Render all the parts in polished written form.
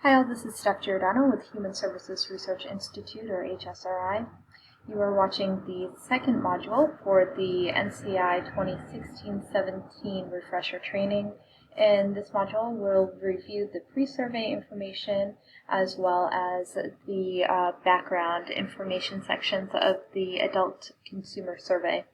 Hi all, this is Steph Giordano with Human Services Research Institute, or HSRI. You are watching the second module for the NCI 2016-17 refresher training. In this module, we'll review the pre-survey information as well as the background information sections of the adult consumer survey.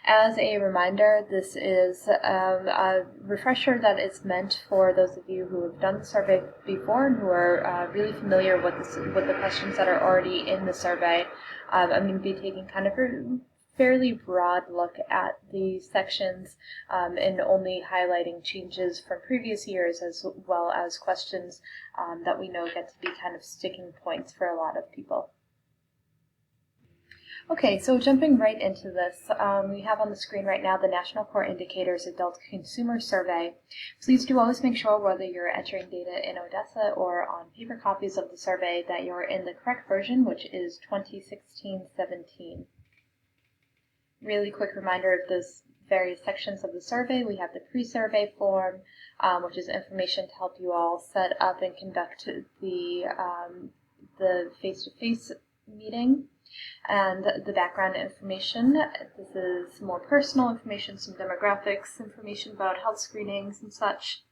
As a reminder, this is a refresher that is meant for those of you who have done the survey before and who are really familiar with the questions that are already in the survey. I'm going to be taking kind of a fairly broad look at the sections and only highlighting changes from previous years as well as questions that we know get to be kind of sticking points for a lot of people. Okay, so jumping right into this, we have on the screen right now the National Core Indicators Adult Consumer Survey. Please do always make sure, whether you're entering data in Odessa or on paper copies of the survey, that you're in the correct version, which is 2016-17. Really quick reminder of those various sections of the survey. We have the pre-survey form, which is information to help you all set up and conduct the face-to-face meeting. And the background information. This is more personal information, some demographics, information about health screenings and such.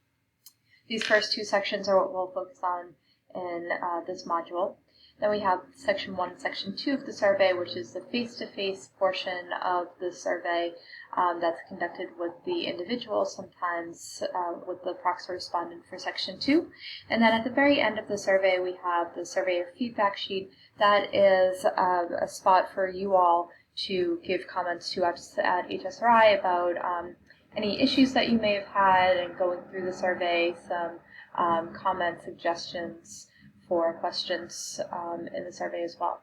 These first two sections are what we'll focus on in this module. Then we have Section 1 and Section 2 of the survey, which is the face-to-face portion of the survey that's conducted with the individual, sometimes with the proxy respondent for Section 2. And then at the very end of the survey, we have the surveyor feedback sheet. That is a spot for you all to give comments to us at HSRI about any issues that you may have had, and going through the survey, some comments, suggestions for questions in the survey as well.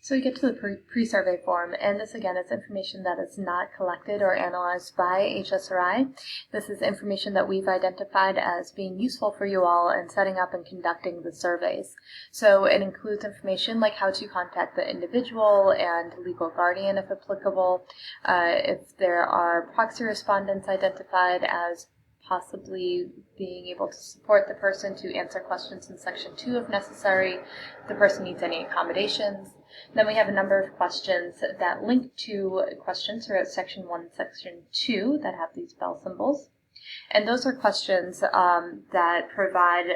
So we get to the pre-survey form, and this again is information that is not collected or analyzed by HSRI. This is information that we've identified as being useful for you all in setting up and conducting the surveys. So it includes information like how to contact the individual and legal guardian if applicable, if there are proxy respondents identified as possibly being able to support the person to answer questions in Section 2 if necessary, if the person needs any accommodations. Then we have a number of questions that link to questions throughout Section 1 and Section 2 that have these bell symbols. And those are questions that provide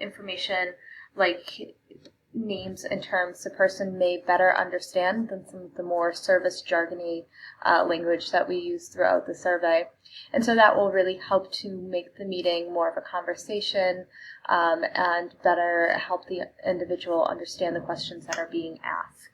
information like names and terms the person may better understand than some of the more service jargony language that we use throughout the survey. And so that will really help to make the meeting more of a conversation and better help the individual understand the questions that are being asked.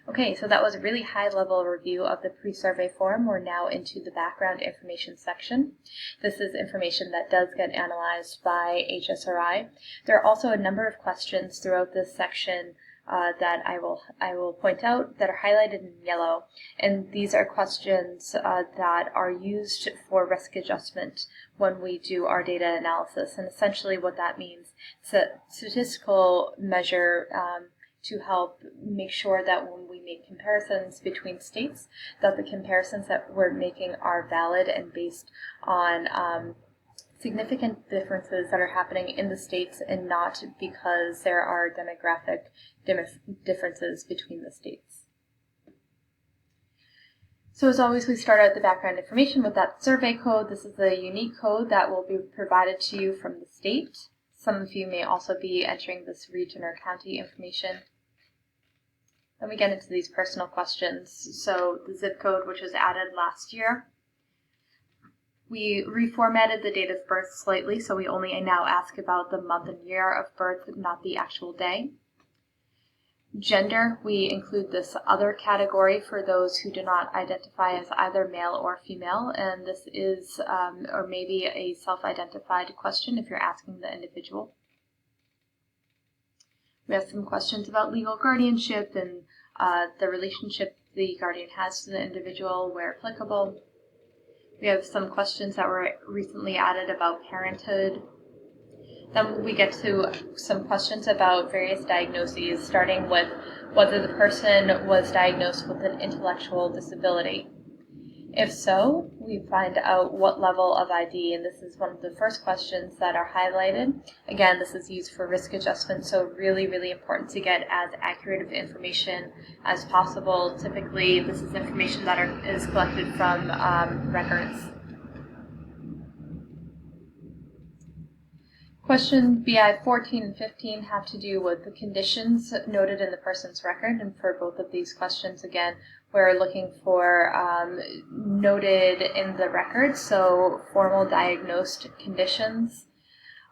Okay, so that was a really high-level review of the pre-survey form. We're now into the background information section. This is information that does get analyzed by HSRI. There are also a number of questions throughout this section that I will point out that are highlighted in yellow, and these are questions that are used for risk adjustment when we do our data analysis. And essentially what that means, it's a statistical measure to help make sure that when we make comparisons between states, that the comparisons that we're making are valid and based on significant differences that are happening in the states and not because there are demographic differences between the states. So as always, we start out the background information with that survey code. This is a unique code that will be provided to you from the state. Some of you may also be entering this region or county information. Then we get into these personal questions. So the zip code, which was added last year. We reformatted the date of birth slightly, so we only now ask about the month and year of birth, not the actual day. Gender, we include this other category for those who do not identify as either male or female, and this is or maybe a self-identified question if you're asking the individual. We have some questions about legal guardianship and the relationship the guardian has to the individual where applicable. We have some questions that were recently added about parenthood. Then we get to some questions about various diagnoses, starting with whether the person was diagnosed with an intellectual disability. If so, we find out what level of ID, and this is one of the first questions that are highlighted. Again, this is used for risk adjustment, so really, really important to get as accurate of information as possible. Typically, this is information that is collected from records. Question BI 14 and 15 have to do with the conditions noted in the person's record, and for both of these questions, again, we're looking for noted in the record, so formal diagnosed conditions.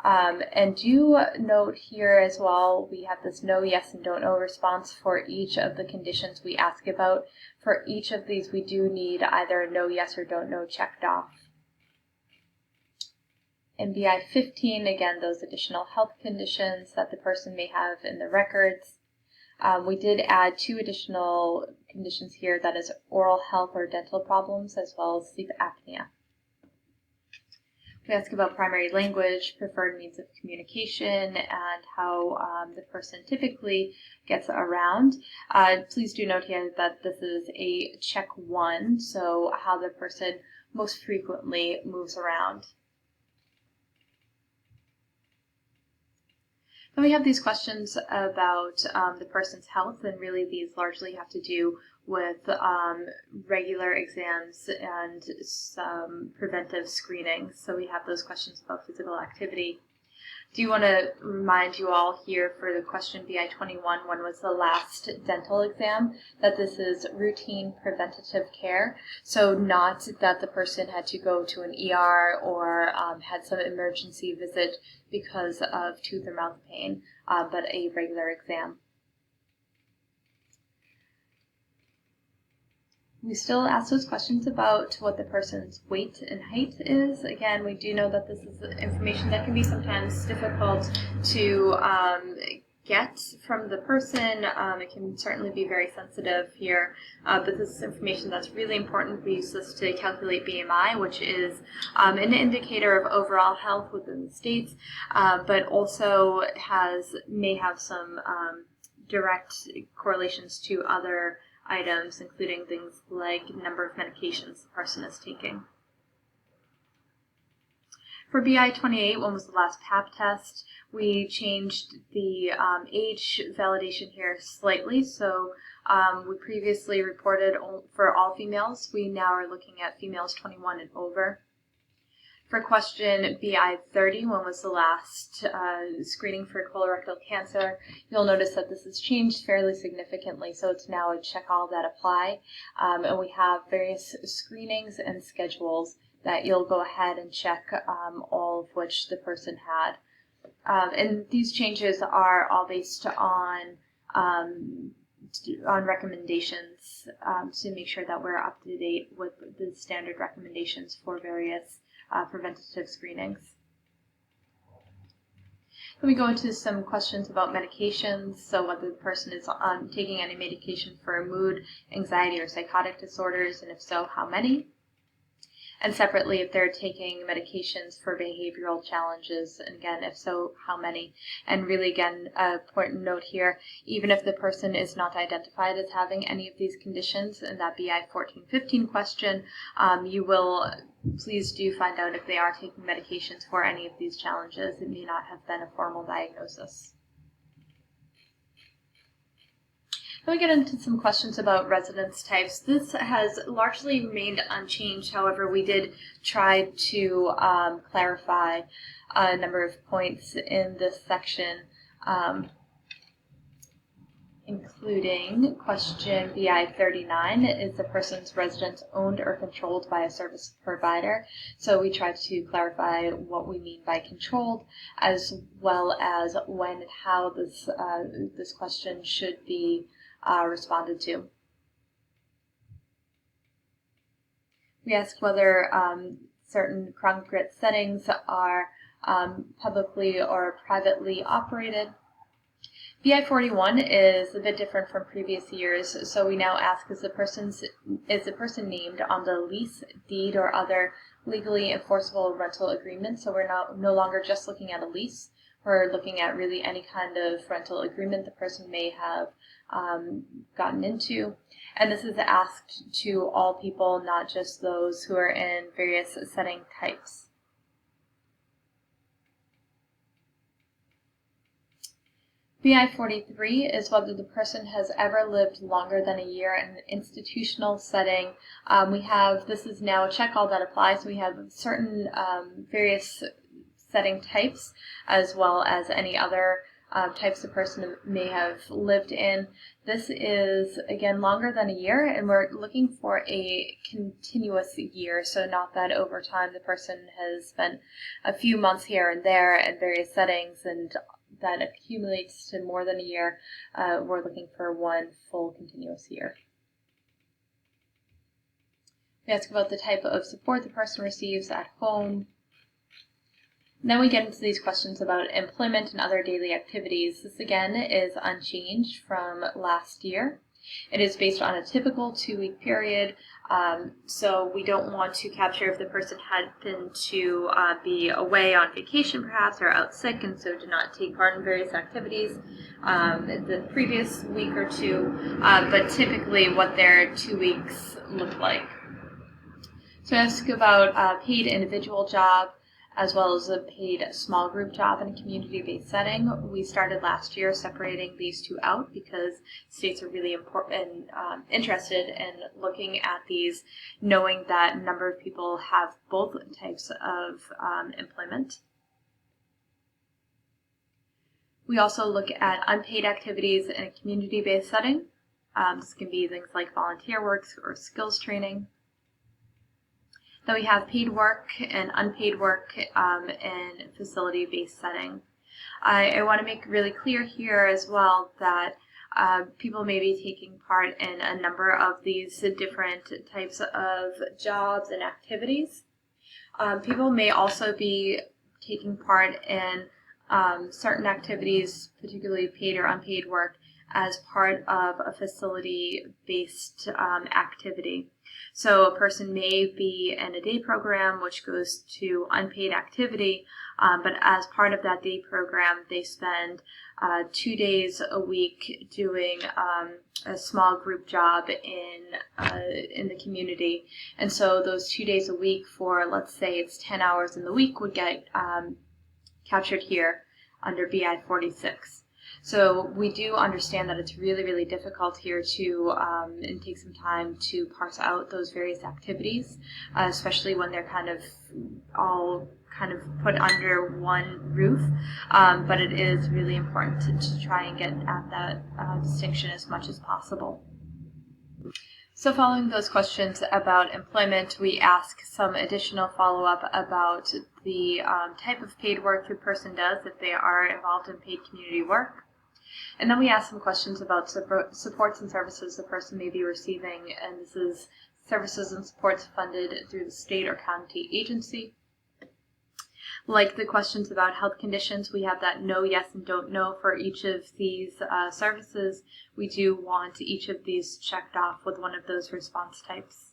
And do note here as well, we have this no, yes, and don't know response for each of the conditions we ask about. For each of these, we do need either a no, yes, or don't know checked off. In BI 15, again, those additional health conditions that the person may have in the records. We did add 2 additional conditions here, that is oral health or dental problems, as well as sleep apnea. We ask about primary language, preferred means of communication, and how the person typically gets around. Please do note here that this is a check 1, so how the person most frequently moves around. Then we have these questions about the person's health, and really these largely have to do with regular exams and some preventive screenings. So we have those questions about physical activity. Do want to remind you all here for the question BI 21, when was the last dental exam, that this is routine preventative care. So not that the person had to go to an ER or had some emergency visit because of tooth or mouth pain, but a regular exam. We still ask those questions about what the person's weight and height is. Again, we do know that this is information that can be sometimes difficult to get from the person. It can certainly be very sensitive here, but this is information that's really important. We use this to calculate BMI, which is an indicator of overall health within the states, but also may have some direct correlations to other items, including things like number of medications the person is taking. For BI 28, when was the last PAP test, we changed the age validation here slightly. So we previously reported for all females. We now are looking at females 21 and over. For question BI 30, when was the last screening for colorectal cancer, you'll notice that this has changed fairly significantly, so it's now a check all that apply, and we have various screenings and schedules that you'll go ahead and check, all of which the person had. And these changes are all based on recommendations to make sure that we're up to date with the standard recommendations for various preventative screenings. Then we go into some questions about medications, so whether the person is taking any medication for mood, anxiety, or psychotic disorders, and if so, how many. And separately, if they're taking medications for behavioral challenges, and again, if so, how many. And really, again, an important note here, even if the person is not identified as having any of these conditions in that BI 1415 question, you will please do find out if they are taking medications for any of these challenges. It may not have been a formal diagnosis. Then we get into some questions about residence types. This has largely remained unchanged. However, we did try to clarify a number of points in this section, including question BI 39, is the person's residence owned or controlled by a service provider? So we tried to clarify what we mean by controlled, as well as when and how this question should be responded to. We ask whether certain congregate settings are publicly or privately operated. BI 41 is a bit different from previous years, so we now ask, is the person named on the lease, deed, or other legally enforceable rental agreement? So we're no longer just looking at a lease. We're looking at really any kind of rental agreement the person may have gotten into. And this is asked to all people, not just those who are in various setting types. BI 43 is whether the person has ever lived longer than a year in an institutional setting. This is now a check all that applies. We have certain various setting types, as well as any other types the person may have lived in. This is, again, longer than a year, and we're looking for a continuous year, so not that over time the person has spent a few months here and there in various settings and that accumulates to more than a year. We're looking for one full continuous year. We ask about the type of support the person receives at home. And then we get into these questions about employment and other daily activities. This again is unchanged from last year. It is based on a typical 2-week period, so we don't want to capture if the person happened to be away on vacation perhaps or out sick and so did not take part in various activities the previous week or two, but typically what their 2 weeks look like. So I ask about paid individual job, as well as a paid small group job in a community-based setting. We started last year separating these two out because states are really interested in looking at these, knowing that a number of people have both types of employment. We also look at unpaid activities in a community-based setting. This can be things like volunteer work or skills training. Then we have paid work and unpaid work in facility-based setting. I want to make really clear here as well that people may be taking part in a number of these different types of jobs and activities. People may also be taking part in certain activities, particularly paid or unpaid work, as part of a facility-based activity. So a person may be in a day program which goes to unpaid activity, but as part of that day program, they spend 2 days a week doing a small group job in the community. And so those 2 days a week for, let's say it's 10 hours in the week, would get captured here under BI 46. So we do understand that it's really, really difficult here to and take some time to parse out those various activities, especially when they're all put under one roof. But it is really important to try and get at that distinction as much as possible. So following those questions about employment, we ask some additional follow-up about the type of paid work the person does if they are involved in paid community work. And then we ask some questions about supports and services the person may be receiving, and this is services and supports funded through the state or county agency. Like the questions about health conditions, we have that no, yes, and don't know for each of these services. We do want each of these checked off with one of those response types.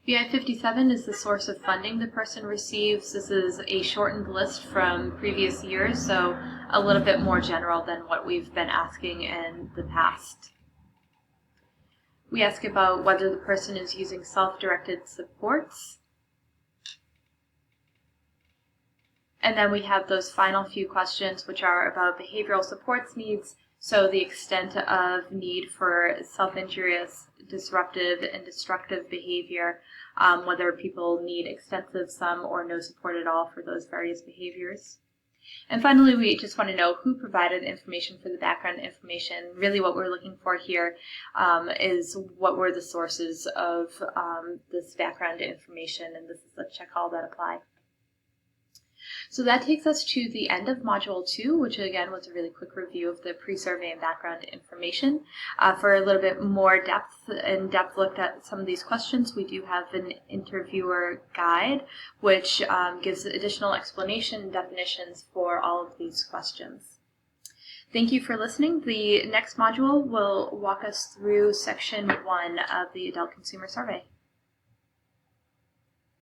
BI 57 is the source of funding the person receives. This is a shortened list from previous years, so a little bit more general than what we've been asking in the past. We ask about whether the person is using self-directed supports. And then we have those final few questions, which are about behavioral supports needs, so the extent of need for self-injurious, disruptive, and destructive behavior, whether people need extensive, some, or no support at all for those various behaviors. And finally, we just want to know who provided information for the background information. Really what we're looking for here is what were the sources of this background information, and this is a check all that apply. So that takes us to the end of Module 2, which again was a really quick review of the pre-survey and background information. For a little bit more in-depth look at some of these questions, we do have an interviewer guide, which gives additional explanation and definitions for all of these questions. Thank you for listening. The next module will walk us through Section 1 of the Adult Consumer Survey.